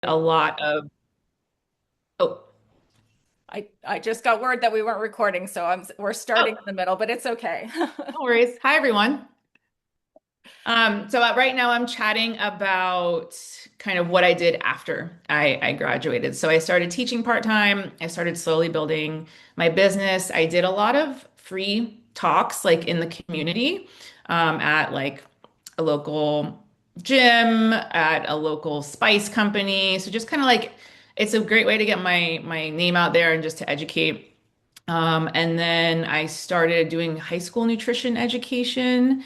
a lot of, oh, I just got word that we weren't recording, so we're starting in oh, the middle, but it's okay. no worries. Hi, everyone. Right now I'm chatting about kind of what I did after I graduated. So I started teaching part-time. I started slowly building my business. I did a lot of free talks like in the community, at like a local gym, at a local spice company. So just kind of like it's a great way to get my name out there and just to educate. And then I started doing high school nutrition education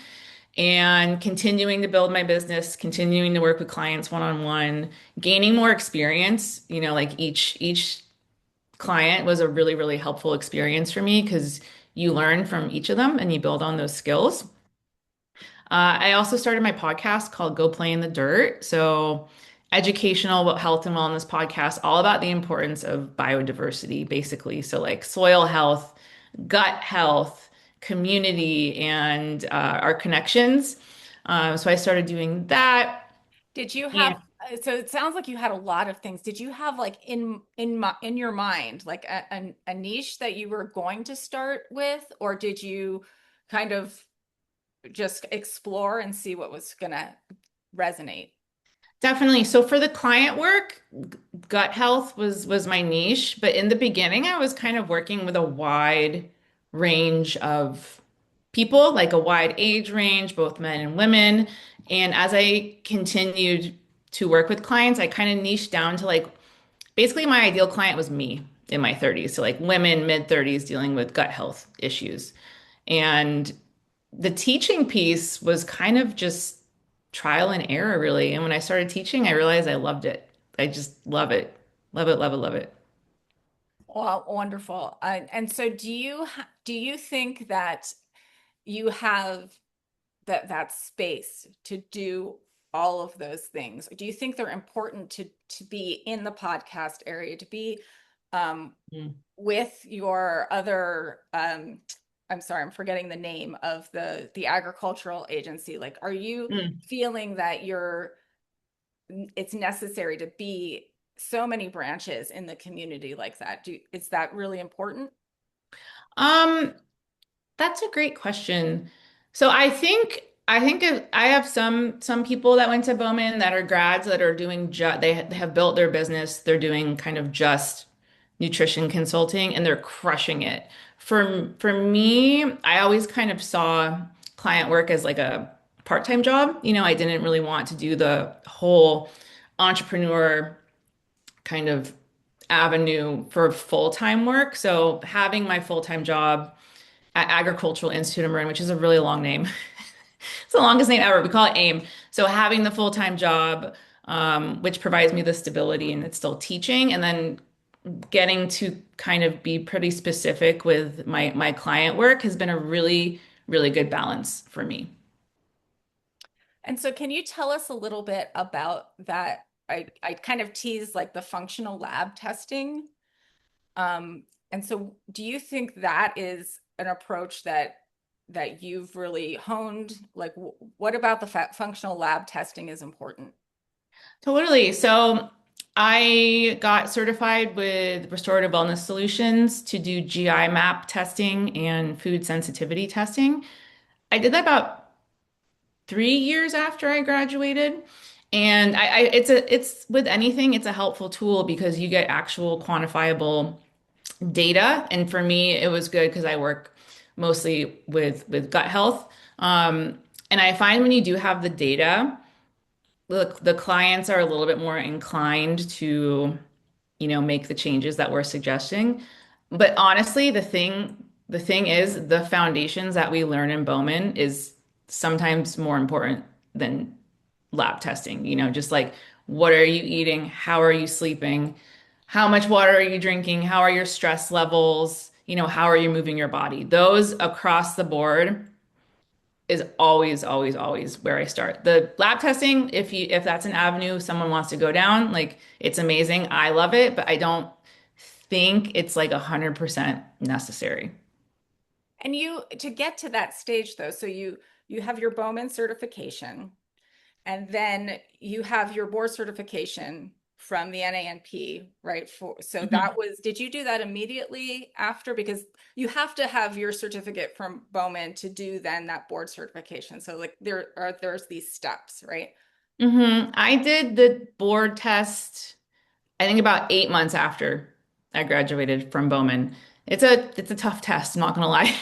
and continuing to build my business, continuing to work with clients one-on-one, gaining more experience. Like each client was a really, really helpful experience for me because you learn from each of them and you build on those skills. I also started my podcast called Go Play in the Dirt. So, educational health and wellness podcast, all about the importance of biodiversity, basically. So, like soil health, gut health, community, and our connections. So, I started doing that. Did you And have, so it sounds like you had a lot of things. Did you have like in your mind like a niche that you were going to start with, or did you kind of just explore and see what was gonna resonate? definitely. So, for the client work, gut health was my niche, but in the beginning I was kind of working with a wide range of people, like a wide age range, both men and women. And as I continued to work with clients, I kind of niched down to like basically my ideal client was me in my 30s. So like women mid 30s dealing with gut health issues. And the teaching piece was kind of just trial and error, really. And when I started teaching, I realized I loved it. I just love it. Love it, love it, love it. Well, wonderful. And so do you think that you have that space to do all of those things? Do you think they're important to be in the podcast area, to be um, Mm. with your other I'm sorry, I'm forgetting the name of the agricultural agency. Like, are you Mm. feeling that it's necessary to be so many branches in the community like that? Is that really important? Um, that's a great question. So I think I have some people that went to Bowman that are grads that are doing they have built their business. They're doing kind of just nutrition consulting and they're crushing it. For me, I always kind of saw client work as like a part-time job. I didn't really want to do the whole entrepreneur kind of avenue for full-time work. So having my full-time job at Agricultural Institute of Marin, which is a really long name. It's the longest name ever. We call it AIM. So having the full-time job, which provides me the stability and it's still teaching, and then getting to kind of be pretty specific with my client work has been a really, really good balance for me. And so can you tell us a little bit about that? I kind of teased like the functional lab testing. And so do you think that is an approach that you've really honed? Like what about the functional lab testing is important? Totally. So I got certified with Restorative Wellness Solutions to do GI map testing and food sensitivity testing. I did that about 3 years after I graduated. And it's with anything, it's a helpful tool because you get actual quantifiable data. And for me, it was good because I work mostly with gut health. And I find when you do have the data, the clients are a little bit more inclined to, make the changes that we're suggesting. But honestly, the thing is the foundations that we learn in Bowman is sometimes more important than lab testing, just like what are you eating? How are you sleeping? How much water are you drinking? How are your stress levels? How are you moving your body? Those across the board is always, always, always where I start. The lab testing, if that's an avenue someone wants to go down, like it's amazing. I love it, but I don't think it's like 100% necessary. And you to get to that stage though, so you have your Bowman certification and then you have your board certification from the NANP, right? So that Mhm. was, did you do that immediately after? Because you have to have your certificate from Bauman to do then that board certification. So like there's these steps, right? I did the board test, I think about 8 months after I graduated from Bowman. It's a tough test, I'm not gonna lie.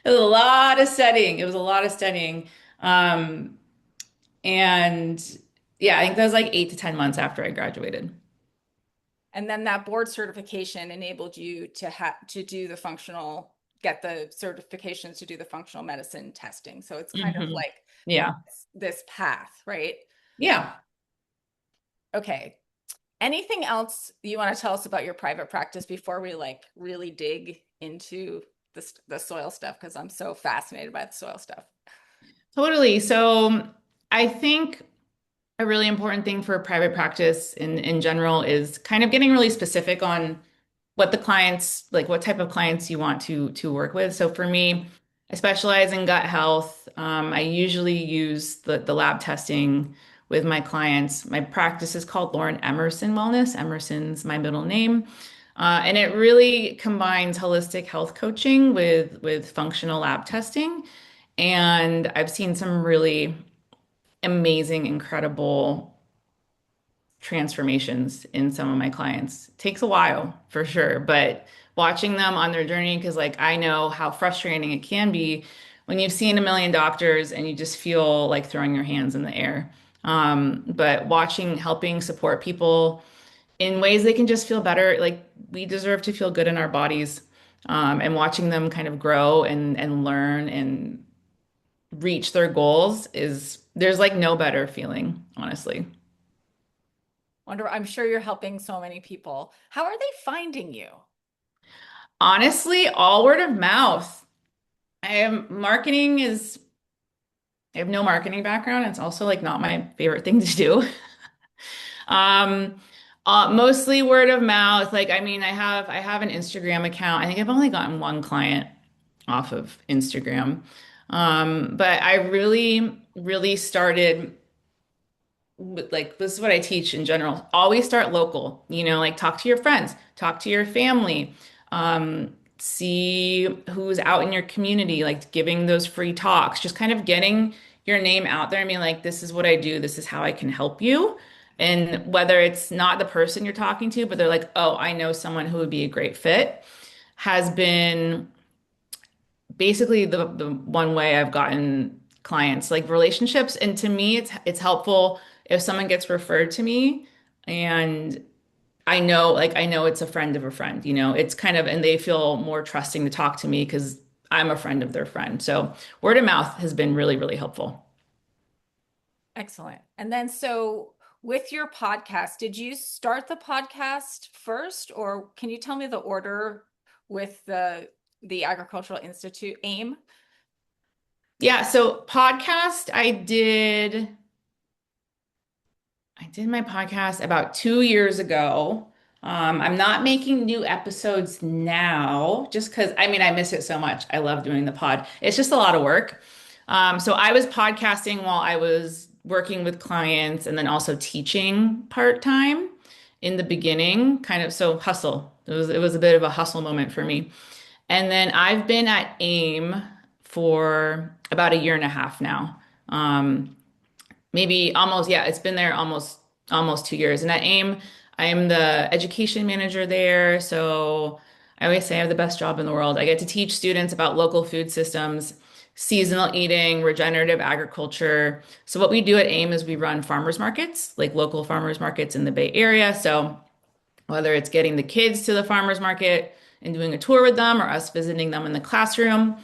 It was a lot of studying. It was a lot of studying. Um, and yeah, I think that was like 8 to 10 months after I graduated. And then that board certification enabled you to do the functional, get the certifications to do the functional medicine testing. So it's kind of Hmm. like Yeah. this path, right? Yeah. Okay. Anything else you want to tell us about your private practice before we like really dig into the soil stuff? Because I'm so fascinated by the soil stuff. Totally. So I think a really important thing for private practice in general is kind of getting really specific on what the clients, like what type of clients you want to work with. So for me, I specialize in gut health. I usually use the lab testing with my clients. My practice is called Lauren Emerson Wellness. Emerson's my middle name. And it really combines holistic health coaching with functional lab testing. And I've seen some really amazing, incredible transformations in some of my clients. It takes a while for sure, but watching them on their journey, because like I know how frustrating it can be when you've seen a million doctors and you just feel like throwing your hands in the air. But watching, helping support people in ways they can just feel better, like we deserve to feel good in our bodies. And watching them kind of grow and learn and reach their goals is there's like no better feeling, honestly. I'm sure you're helping so many people. How are they finding you? Honestly, all word of mouth. I am marketing is I have no marketing background. It's also like not my favorite thing to do. Um, mostly word of mouth. Like, I mean, I have an Instagram account. I think I've only gotten one client off of Instagram. But I really started like this is what I teach in general. Always start local, like talk to your friends, talk to your family, see who's out in your community, like giving those free talks, just kind of getting your name out there and being like, this is what I do, this is how I can help you. And whether it's not the person you're talking to, but they're like, oh, I know someone who would be a great fit, has been basically the one way I've gotten clients, like relationships. And to me, it's helpful if someone gets referred to me and I know it's a friend of a friend, it's kind of, and they feel more trusting to talk to me because I'm a friend of their friend. So word of mouth has been really, really helpful. Excellent. And then so with your podcast, did you start the podcast first, or can you tell me the order with the Agricultural Institute AIM? Yeah, so podcast, I did my podcast about 2 years ago. I'm not making new episodes now just because I mean I miss it so much. I love doing the pod. It's just a lot of work. So I was podcasting while I was working with clients and then also teaching part-time in the beginning, kind of so hustle. It was a bit of a hustle moment for me. And then I've been at AIM for about a year and a half now. Maybe almost, yeah, it's been there almost 2 years. And at AIM, I am the education manager there. So I always say I have the best job in the world. I get to teach students about local food systems, seasonal eating, regenerative agriculture. So what we do at AIM is we run farmers markets, like local farmers markets in the Bay Area. So whether it's getting the kids to the farmers market and doing a tour with them or us visiting them in the classroom.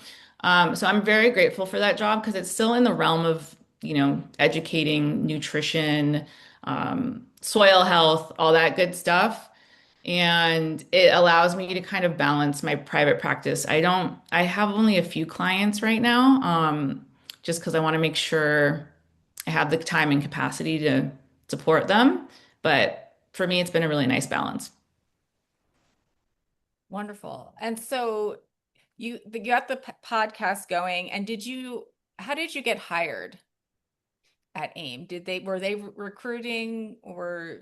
So I'm very grateful for that job because it's still in the realm of, educating nutrition, soil health, all that good stuff. And it allows me to kind of balance my private practice. I have only a few clients right now, just because I want to make sure I have the time and capacity to support them. But for me, it's been a really nice balance. Wonderful. And so you got the podcast going, and how did you get hired at AIM? Were they recruiting, or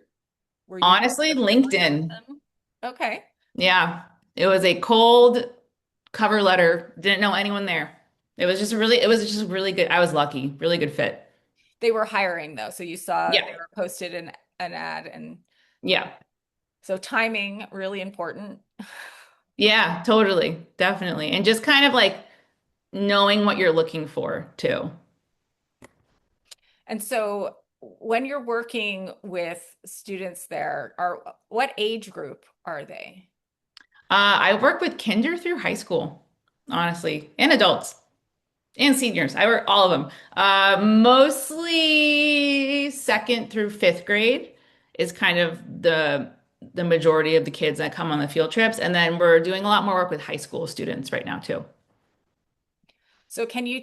Were you Honestly, familiar with LinkedIn. them? Okay. Yeah. It was a cold cover letter. Didn't know anyone there. It was just really good. I was lucky. Really good fit. They were hiring though, so you saw Yeah. they were posted an ad, and Yeah. so timing really important. Yeah, totally. Definitely. And just kind of like knowing what you're looking for too. And so when you're working with students there, are what age group are they? I work with kinder through high school, honestly, and adults and seniors. I work all of them. Mostly second through fifth grade is kind of the majority of the kids that come on the field trips, and then we're doing a lot more work with high school students right now too. So can you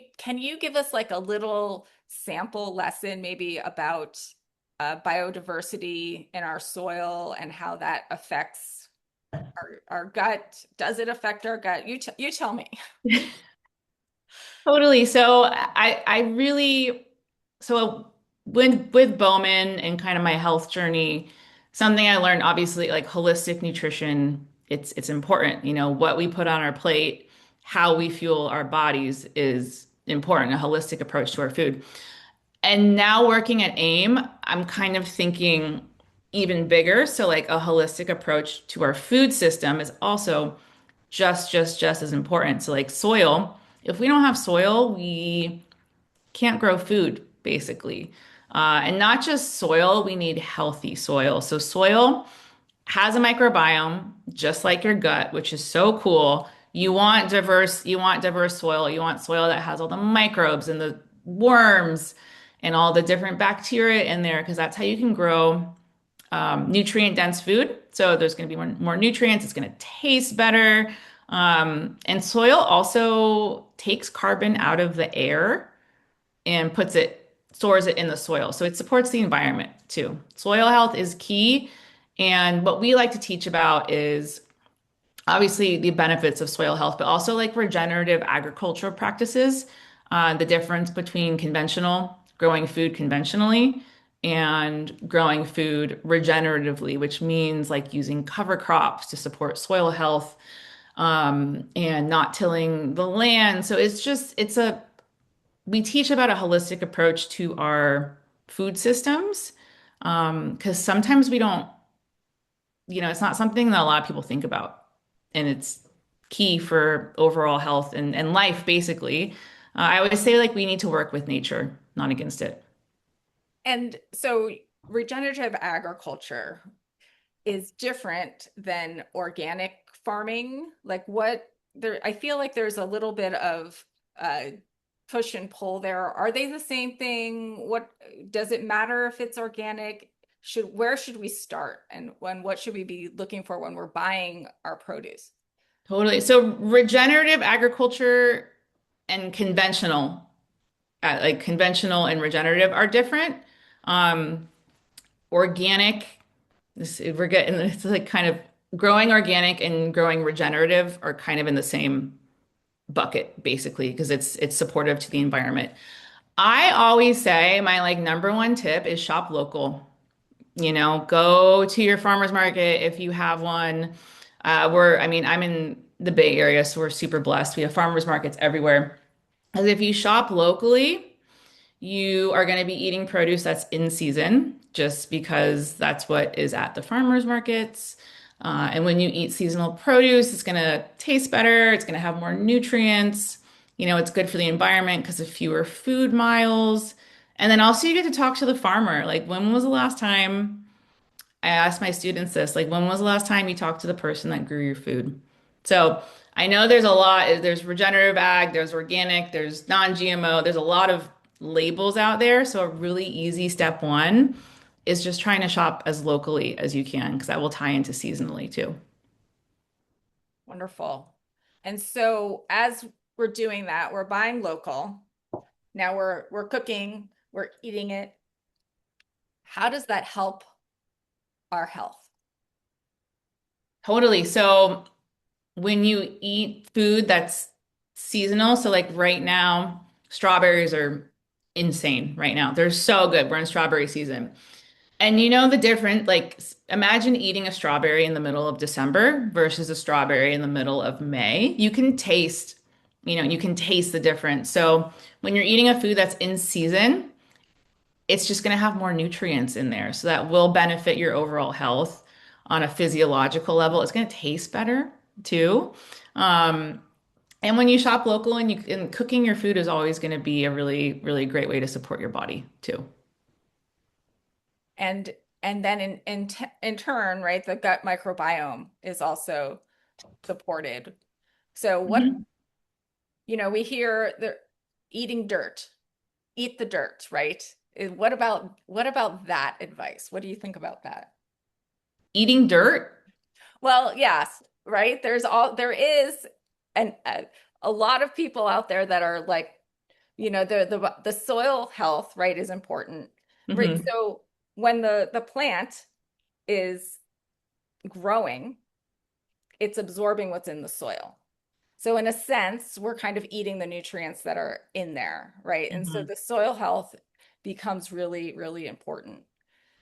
give us like a little sample lesson maybe about biodiversity in our soil and how that affects our gut? Does it affect our gut? You tell me. Totally. So I really so when with Bowman and kind of my health journey, something I learned obviously like holistic nutrition, it's important. You know, what we put on our plate, how we fuel our bodies is important, a holistic approach to our food. And now working at AIM, I'm kind of thinking even bigger. So like a holistic approach to our food system is also just as important. So like soil, if we don't have soil, we can't grow food basically. And not just soil, we need healthy soil. So soil has a microbiome just like your gut, which is so cool. You want diverse soil. You want soil that has all the microbes and the worms and all the different bacteria in there because that's how you can grow nutrient dense food. So there's going to be more nutrients. It's going to taste better. And soil also takes carbon out of the air and stores it in the soil. So it supports the environment too. Soil health is key. And what we like to teach about is obviously the benefits of soil health, but also like regenerative agricultural practices, the difference between conventional growing food conventionally and growing food regeneratively, which means like using cover crops to support soil health, and not tilling the land. So we teach about a holistic approach to our food systems, because sometimes we don't, it's not something that a lot of people think about. And it's key for overall health and life, basically. I always say, like, we need to work with nature, not against it. And so regenerative agriculture is different than organic farming. Like what there, I feel like there's a little bit of uh, push and pull there. Are they the same thing? What does it matter if it's organic? Where should we start? And what should we be looking for when we're buying our produce? Totally. So, regenerative agriculture and conventional and regenerative are different. Um, Organic, we're getting, it's like kind of growing organic and growing regenerative are kind of in the same bucket, basically, because it's supportive to the environment. I always say my like number one tip is shop local. Go to your farmer's market if you have one. I mean, I'm in the Bay Area, so we're super blessed. We have farmers markets everywhere. Because if you shop locally, you are going to be eating produce that's in season just because that's what is at the farmers markets. And when you eat seasonal produce, it's going to taste better. It's going to have more nutrients. It's good for the environment because of fewer food miles. And then also you get to talk to the farmer. Like, when was the last time I ask my students this, like, when was the last time you talked to the person that grew your food? So I know there's a lot, there's regenerative ag, there's organic, there's non-GMO, there's a lot of labels out there. So a really easy step one is just trying to shop as locally as you can, because that will tie into seasonally too. Wonderful. And so as we're doing that, we're buying local. Now we're cooking, we're eating it. How does that help our health? Totally. So when you eat food that's seasonal, so like right now, strawberries are insane right now. They're so good. We're in strawberry season. And you know the difference, like imagine eating a strawberry in the middle of December versus a strawberry in the middle of May. You can taste the difference. So when you're eating a food that's in season, it's just going to have more nutrients in there. So that will benefit your overall health on a physiological level. It's going to taste better too. Um, and when you shop local and cooking your food is always going to be a really, really great way to support your body too. And and then in turn, right, the gut microbiome is also supported. So what, Mhm. we hear the eating dirt, eat the dirt, right? What about that advice? What do you think about that? Eating dirt. Well, yes, right? There is an a lot of people out there that are like, the soil health, right, is important. Right. Mhm. So when the plant is growing, it's absorbing what's in the soil. So in a sense, we're kind of eating the nutrients that are in there, right? And so Mhm. the soil health becomes really, really important.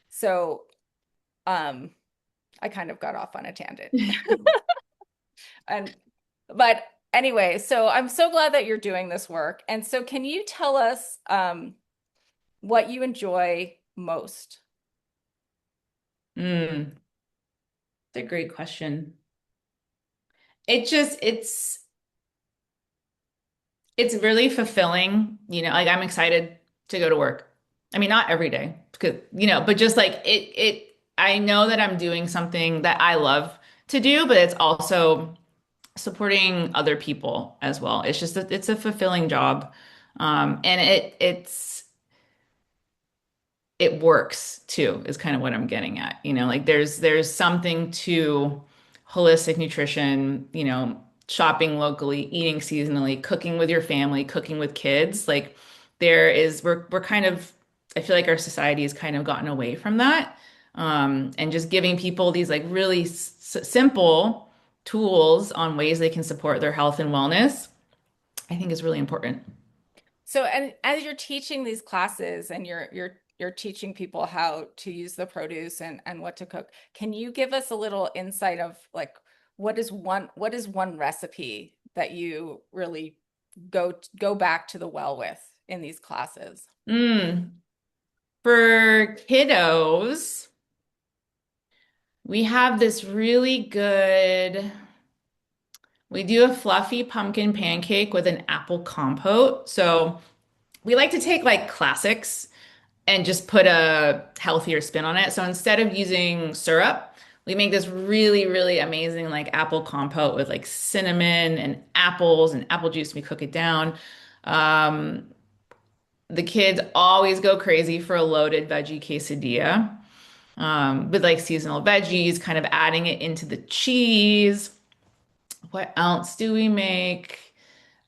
So um I kind of got off on a tangent. And but anyway, so I'm so glad that you're doing this work. And so can you tell us what you enjoy most? Mm, it's a great question. It just it's really fulfilling, like I'm excited to go to work. I mean, not every day, because, but just like I know that I'm doing something that I love to do, but it's also supporting other people as well. It's just that it's a fulfilling job. And it works too, is kind of what I'm getting at. Like there's something to holistic nutrition, shopping locally, eating seasonally, cooking with your family, cooking with kids. Like we're kind of, I feel like our society has kind of gotten away from that. And just giving people these like really simple tools on ways they can support their health and wellness, I think is really important. So, and as you're teaching these classes and you're teaching people how to use the produce and what to cook, can you give us a little insight of like what is one recipe that you really go back to the well with in these classes? Mm. For kiddos, we have this really good, we do a fluffy pumpkin pancake with an apple compote. So we like to take like classics and just put a healthier spin on it. So instead of using syrup, we make this really, really amazing like apple compote with like cinnamon and apples and apple juice. We cook it down. Um, the kids always go crazy for a loaded veggie quesadilla, with like seasonal veggies, kind of adding it into the cheese. What else do we make?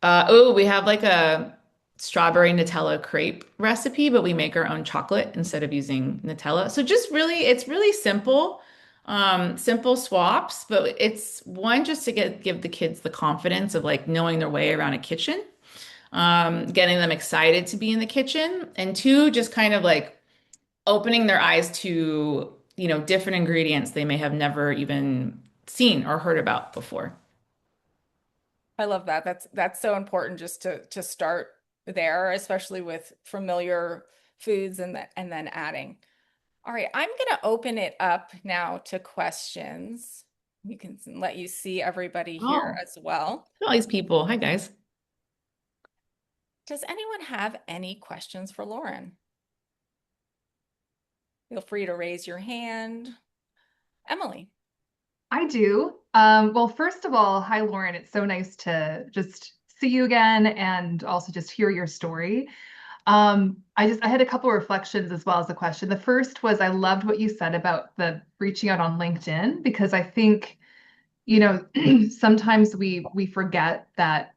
Oh, we have like a strawberry Nutella crepe recipe, but we make our own chocolate instead of using Nutella. So just really, it's really simple, simple swaps, but it's one just to give the kids the confidence of like knowing their way around a kitchen, getting them excited to be in the kitchen, and two, just kind of like opening their eyes to, different ingredients they may have never even seen or heard about before. I love that. That's so important just to start there, especially with familiar foods and then adding. All right, I'm going to open it up now to questions. You can let you see everybody here Oh, as well. all these people. Hi, guys. Does anyone have any questions for Lauren? Feel free to raise your hand. Emily. I do. Well, first of all, hi, Lauren. It's so nice to just see you again and also just hear your story. I had a couple of reflections as well as a question. The first was I loved what you said about the reaching out on LinkedIn because I think sometimes we forget that,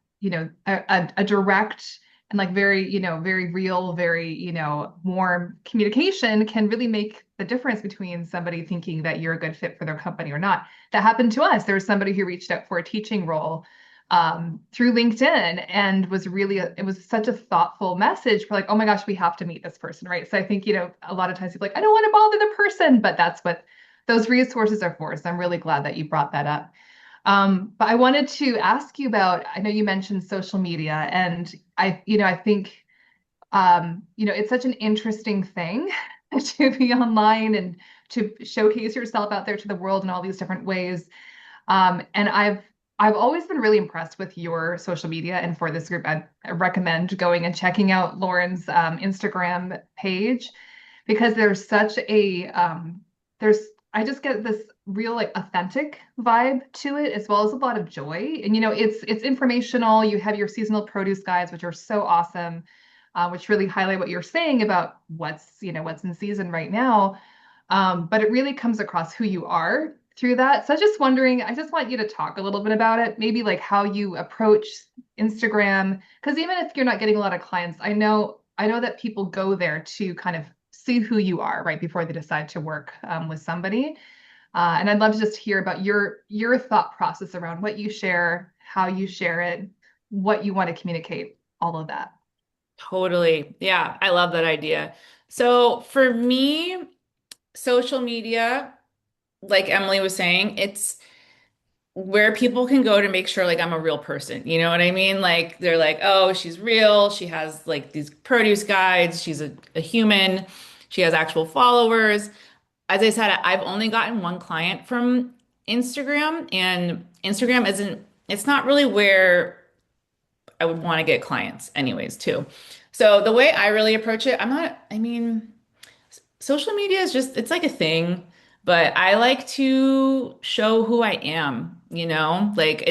a direct and like very, very real, very, warm communication can really make the difference between somebody thinking that you're a good fit for their company or not. That happened to us. There was somebody who reached out for a teaching role. through LinkedIn and was really, it was such a thoughtful message for like, oh my gosh, we have to meet this person, right? So I think, a lot of times people are like, I don't want to bother the person, but that's what those resources are for. So I'm really glad that you brought that up. But I wanted to ask you about, I know you mentioned social media, and I think, it's such an interesting thing to be online and to showcase yourself out there to the world in all these different ways. And I've always been really impressed with your social media, and for this group, I recommend going and checking out Lauren's Instagram page because there's I just get this real like authentic vibe to it as well as a lot of joy. And it's informational. You have your seasonal produce guides, which are so awesome, which really highlight what you're saying about what's in season right now. But it really comes across who you are through that. So I just want you to talk a little bit about it, maybe like how you approach Instagram, because even if you're not getting a lot of clients, I know that people go there to kind of see who you are right before they decide to work with somebody. And I'd love to just hear about your thought process around what you share, how you share it, what you want to communicate, all of that. Totally. Yeah, I love that idea. So for me, social media, like Emily was saying, it's where people can go to make sure like I'm a real person. You know what I mean? Like they're like, oh, she's real. She has like these produce guides. She's a human. She has actual followers. As I said, I've only gotten one client from Instagram, and Instagram it's not really where I would want to get clients anyways, too. So the way I really approach it, I mean, social media is just, it's like a thing, but I like to show who I am, Like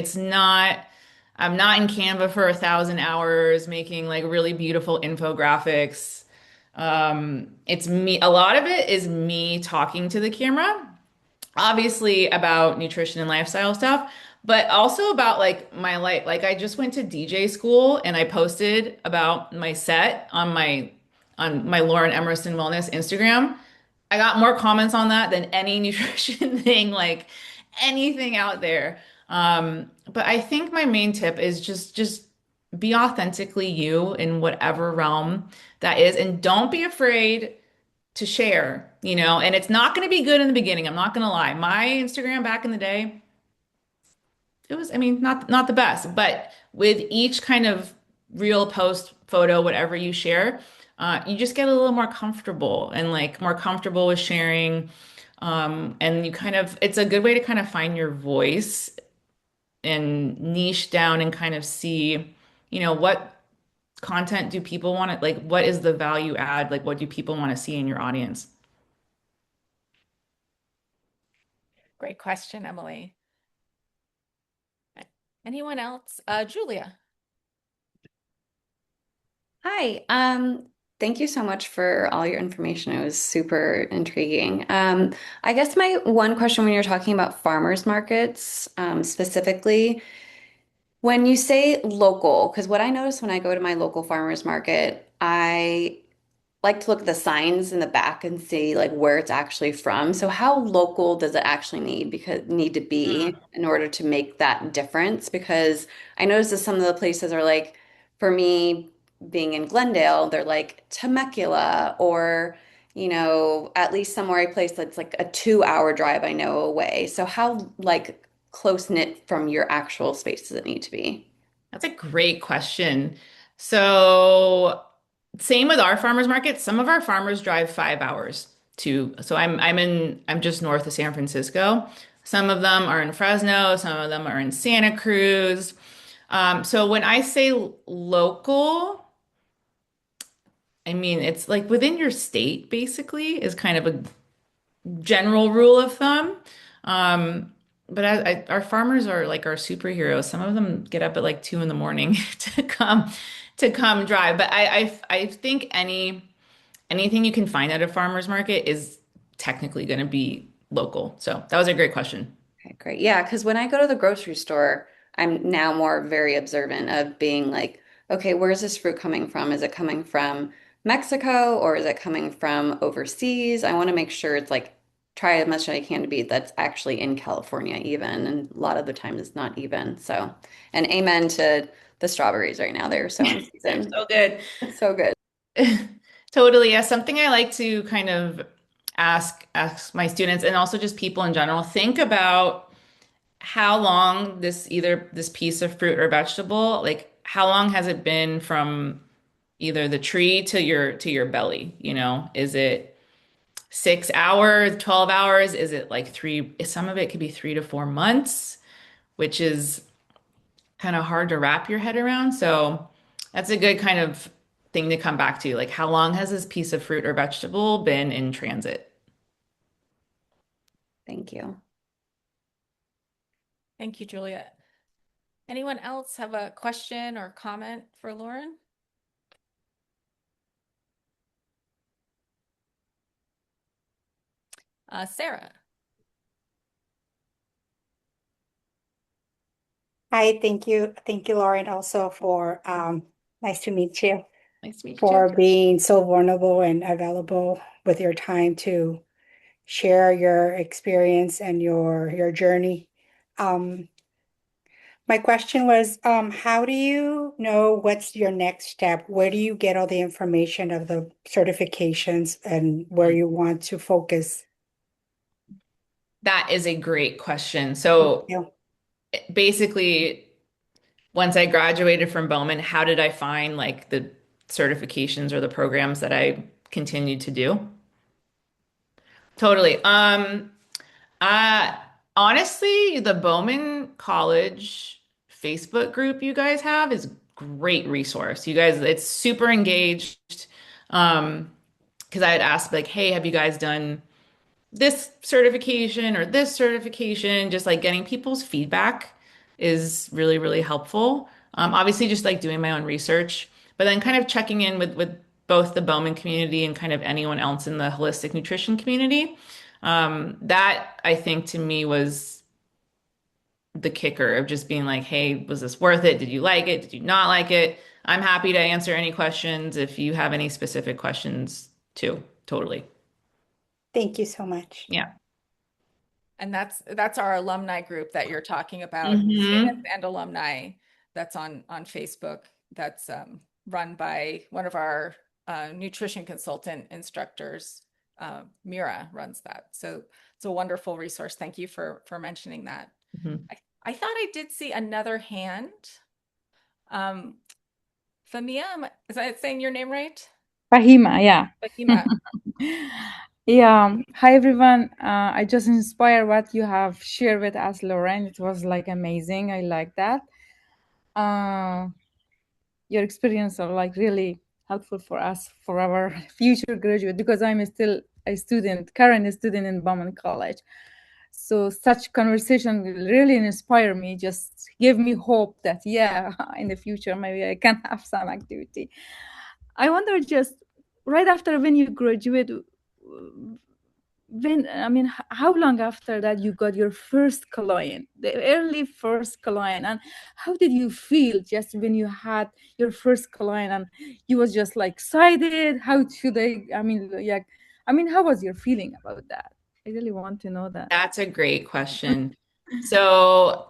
I'm not in Canva for 1,000 hours making like really beautiful infographics. It's me, a lot of it is me talking to the camera, obviously about nutrition and lifestyle stuff, but also about like my life. Like I just went to DJ school and I posted about my set on my Lauren Emerson Wellness Instagram. I got more comments on that than any nutrition thing, like anything out there. But I think my main tip is just be authentically you in whatever realm that is, and don't be afraid to share, and it's not going to be good in the beginning. I'm not going to lie. My Instagram back in the day, it was, I mean, not the best, but with each kind of real post, photo, whatever you share, you just get a little more comfortable and like more comfortable with sharing. And it's a good way to kind of find your voice and niche down and kind of see, what content do people want to, like, what is the value add? Like, what do people want to see in your audience? Great question, Emily. Anyone else? Julia. Hi, thank you so much for all your information. It was super intriguing. I guess my one question when you're talking about farmers markets, specifically, when you say local, because what I notice when I go to my local farmers market, I like to look at the signs in the back and see like where it's actually from. So how local does it actually need to be in order to make that difference? Because I noticed that some of the places are like, for me being in Glendale, they're like Temecula or at least somewhere I place that's like a 2 hour drive I know away. So how like close knit from your actual space does it need to be? That's a great question. So, same with our farmers market. Some of our farmers drive 5 hours to, so I'm just north of San Francisco. Some of them are in Fresno, some of them are in Santa Cruz. So when I say local, I mean it's like within your state, basically, is kind of a general rule of thumb. But our farmers are like our superheroes. Some of them get up at like 2 in the morning to come drive. But I think anything you can find at a farmer's market is technically going to be local. So that was a great question. Okay, great. Yeah, because when I go to the grocery store, I'm now more very observant of being like, okay, where's this fruit coming from? Is it coming from Mexico or is it coming from overseas? I want to make sure it's like try as much as I can to be that's actually in California even, and a lot of the time it's not even. So, and amen to the strawberries right now. They're so in They're season. so good. It's so good. Totally. Yeah. Something I like to kind of ask my students and also just people in general, think about how long this piece of fruit or vegetable, like how long has it been from either the tree to your belly, you know? Is it 6 hours, 12 hours? Is it like some of it could be 3 to 4 months, which is kind of hard to wrap your head around. So that's a good kind of thing to come back to. Like, how long has this piece of fruit or vegetable been in transit? Thank you. Thank you, Juliet. Anyone else have a question or comment for Lauren? Sarah. Hi, thank you. Thank you, Lauren, also for nice to meet you, Nice to meet you for too. being so vulnerable and available with your time to share your experience and your journey. Um, my question was, how do you know what's your next step? Where do you get all the information of the certifications and where you want to focus? That is a great question. Thank So you. basically, once I graduated from Bowman, how did I find like the certifications or the programs that I continued to do? Totally. Uh, Honestly, the Bowman College Facebook group you guys have is great resource. You guys, it's super engaged. Because I had asked like, hey, have you guys done this certification or this certification? Just like getting people's feedback is really, really helpful. Obviously, just like doing my own research, but then kind of checking in with both the Bowman community and kind of anyone else in the holistic nutrition community. That I think to me was the kicker of just being like, hey, was this worth it? Did you like it? Did you not like it? I'm happy to answer any questions if you have any specific questions too. Totally. Thank you so much. Yeah. And that's our alumni group that you're talking about, students Hmm. and alumni that's on Facebook. That's run by one of our nutrition consultant instructors. Mira runs that. So it's a wonderful resource. Thank you for mentioning that. Hmm. I thought I did see another hand. Um, Famia, is that saying your name right? Fahima, yeah. Fahima. Yeah. Hi, everyone. I just inspired what you have shared with us, Lauren. It was like amazing. I like that. Uh, your experience are like really helpful for us for our future graduate because I'm still a student, current student in Bauman College. So such conversation will really inspire me, just give me hope that yeah, in the future maybe I can have some activity. I wonder just right after when you graduate, when I mean, how long after that you got your first client, the early first client, and how did you feel just when you had your first client and you was just like excited? How should I mean, yeah, I mean, how was your feeling about that? I really want to know that. That's a great question. So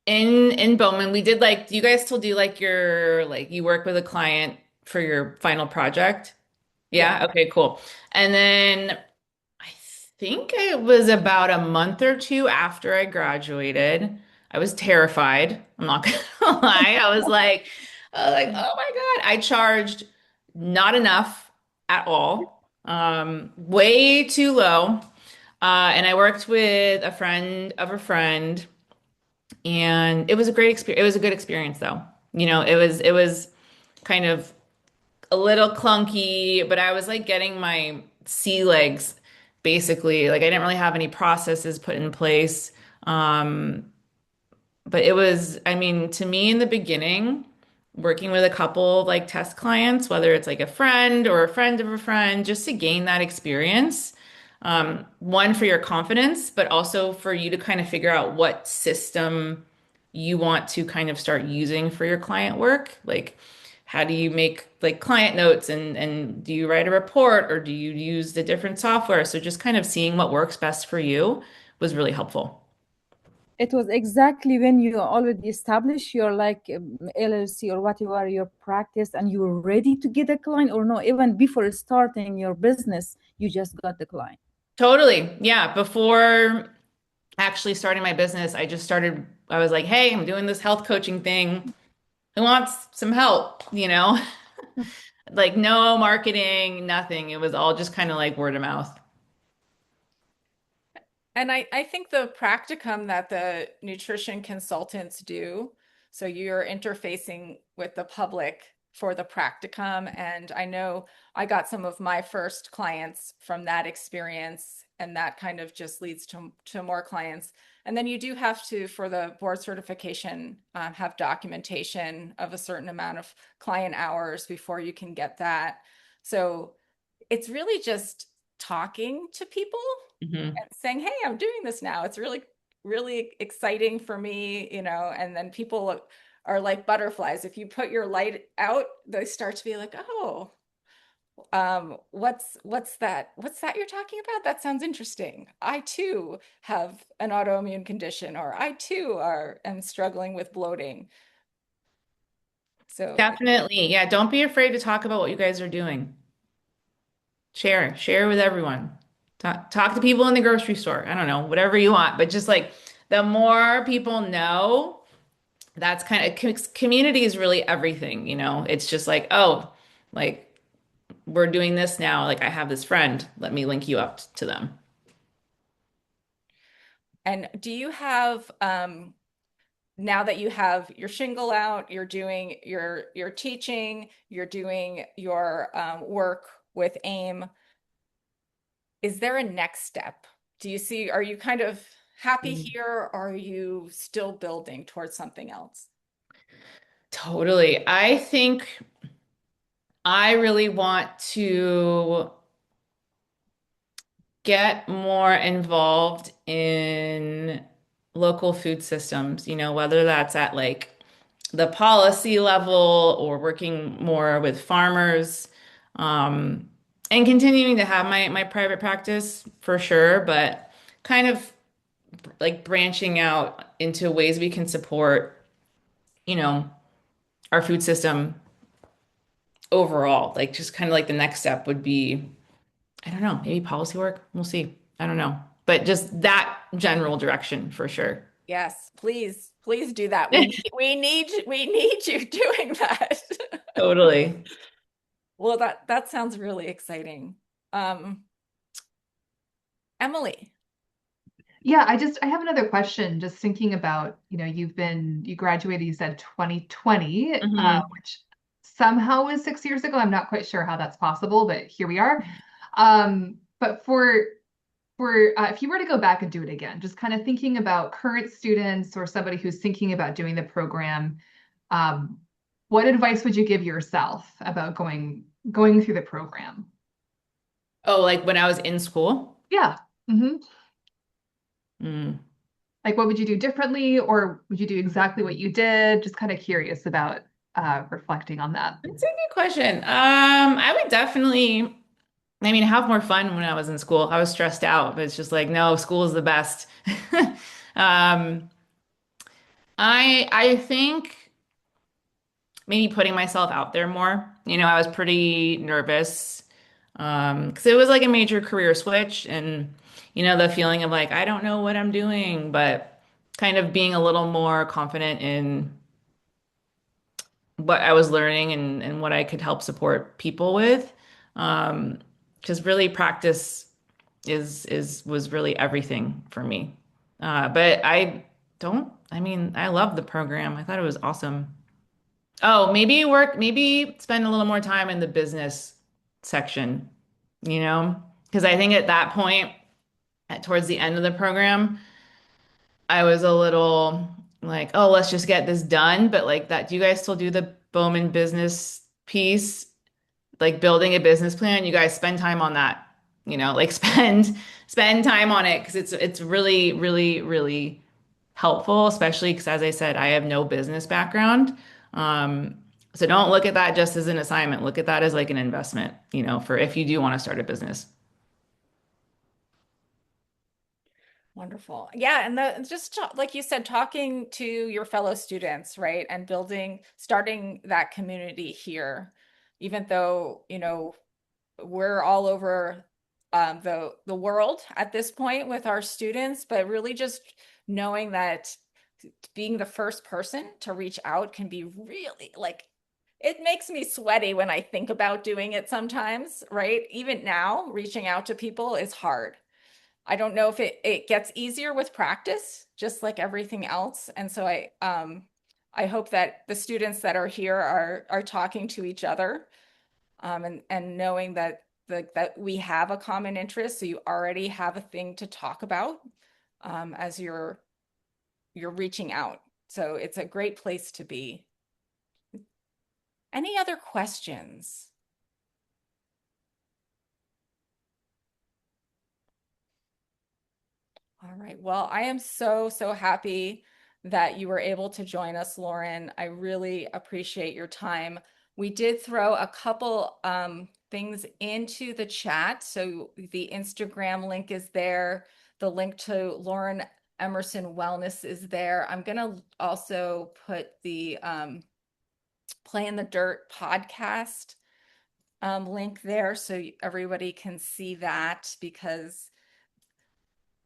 in Bowman, we did like, do you guys still do like your like you work with a client for your final project? Yeah. Yeah. Okay, cool. And then I think it was about a month or two after I graduated. I was terrified. I'm not gonna lie. I was like, oh my God. I charged not enough at all. Way too low. And I worked with a friend of a friend, and it was a great experience. It was a good experience though. You know, it was kind of a little clunky, but I was like getting my sea legs basically. Like I didn't really have any processes put in place. Um, but it was, I mean, to me in the beginning, working with a couple of like test clients, whether it's like a friend or a friend of a friend, just to gain that experience. One for your confidence, but also for you to kind of figure out what system you want to kind of start using for your client work. Like, how do you make like client notes and do you write a report or do you use the different software? So just kind of seeing what works best for you was really helpful. It was exactly when you already established your like LLC or whatever your practice and you were ready to get a client, or no, even before starting your business, you just got the client. Totally. Yeah. Before actually starting my business, I was like, hey, I'm doing this health coaching thing. Who wants some help? Like no marketing, nothing. It was all just kind of like word of mouth. And I think the practicum that the nutrition consultants do, so you're interfacing with the public for the practicum. And I know I got some of my first clients from that experience, and that kind of just leads to more clients. And then you do have to, for the board certification, have documentation of a certain amount of client hours before you can get that. So it's really just talking to people Mhm. and saying, hey, I'm doing this now. It's really, really exciting for me, and then people are like butterflies. If you put your light out, they start to be like, oh, what's that? What's that you're talking about? That sounds interesting. I too have an autoimmune condition, or I too am struggling with bloating. So Definitely. Yeah. Don't be afraid to talk about what you guys are doing. Share with everyone. Talk to people in the grocery store. I don't know, whatever you want, but just like the more people know, that's kind of community is really everything. It's just like, oh, like we're doing this now. Like I have this friend, let me link you up to them. and do you have now that you have your shingle out, you're doing your teaching, you're doing your work with AIM, is there a next step? Are you kind of happy Mm. here, or are you still building towards something else? Totally. I think I really want to get more involved in local food systems, whether that's at like the policy level or working more with farmers, and continuing to have my private practice for sure, but kind of like branching out into ways we can support, you know, our food system overall. Like just kind of like the next step would be, I don't know, maybe policy work. We'll see. I don't know. But just that general direction for sure. Yes, please do that. We need you doing that. Totally. Well, that sounds really exciting. Um, Emily. Yeah, I have another question. Just thinking about, you graduated, you said 2020, Hmm. which somehow was 6 years ago. I'm not quite sure how that's possible, but here we are. But for if you were to go back and do it again, just kind of thinking about current students or somebody who's thinking about doing the program, um, what advice would you give yourself about going through the program? Oh, like when I was in school? Yeah. hmm Mm. Like, what would you do differently, or would you do exactly what you did? Just kind of curious about reflecting on that. That's a good question. I would definitely, I mean, have more fun when I was in school. I was stressed out, but it's just like, no, school is the best. Um, I think maybe putting myself out there more. I was pretty nervous because it was like a major career switch, and the feeling of like I don't know what I'm doing, but kind of being a little more confident in what I was learning and what I could help support people with. Because really practice was really everything for me. But I mean, I love the program. I thought it was awesome. Oh, maybe spend a little more time in the business section, because I think at that point, towards the end of the program, I was a little like, oh, let's just get this done. But like that, do you guys still do the Bowman business piece? Like building a business plan, you guys spend time on that, like spend time on it because it's really, really, really helpful, especially because as I said, I have no business background. Um, So don't look at that just as an assignment. Look at that as like an investment, for if you do want to start a business. Wonderful. Yeah, and like you said, talking to your fellow students, right? And starting that community here, even though, we're all over the world at this point with our students, but really just knowing that being the first person to reach out can be really like it makes me sweaty when I think about doing it sometimes, right? Even now, reaching out to people is hard. I don't know if it gets easier with practice, just like everything else. And so I hope that the students that are here are talking to each other, and knowing that that we have a common interest, so you already have a thing to talk about, as you're reaching out. So it's a great place to be. Any other questions? All right. Well, I am so, so happy that you were able to join us, Lauren. I really appreciate your time. We did throw a couple things into the chat. So the Instagram link is there. The link to Lauren Emerson Wellness is there. I'm going to also put the Play in the Dirt podcast link there so everybody can see that, because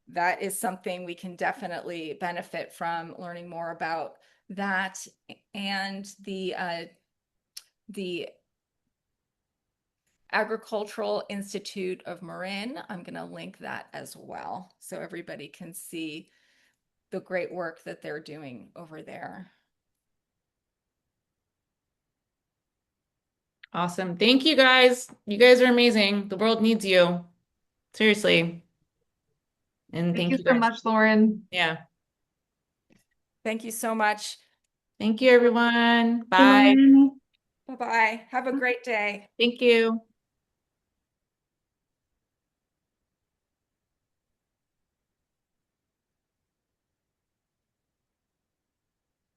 that is something we can definitely benefit from learning more about that. And the Agricultural Institute of Marin, I'm going to link that as well so everybody can see the great work that they're doing over there. Awesome. Thank you guys. You guys are amazing. The world needs you. Seriously. And Thank thank you you so guys. much, Lauren. Yeah. Thank you so much. Thank you, everyone. Thank you, Bye. Lauren. Bye-bye. Have a great day. Thank you.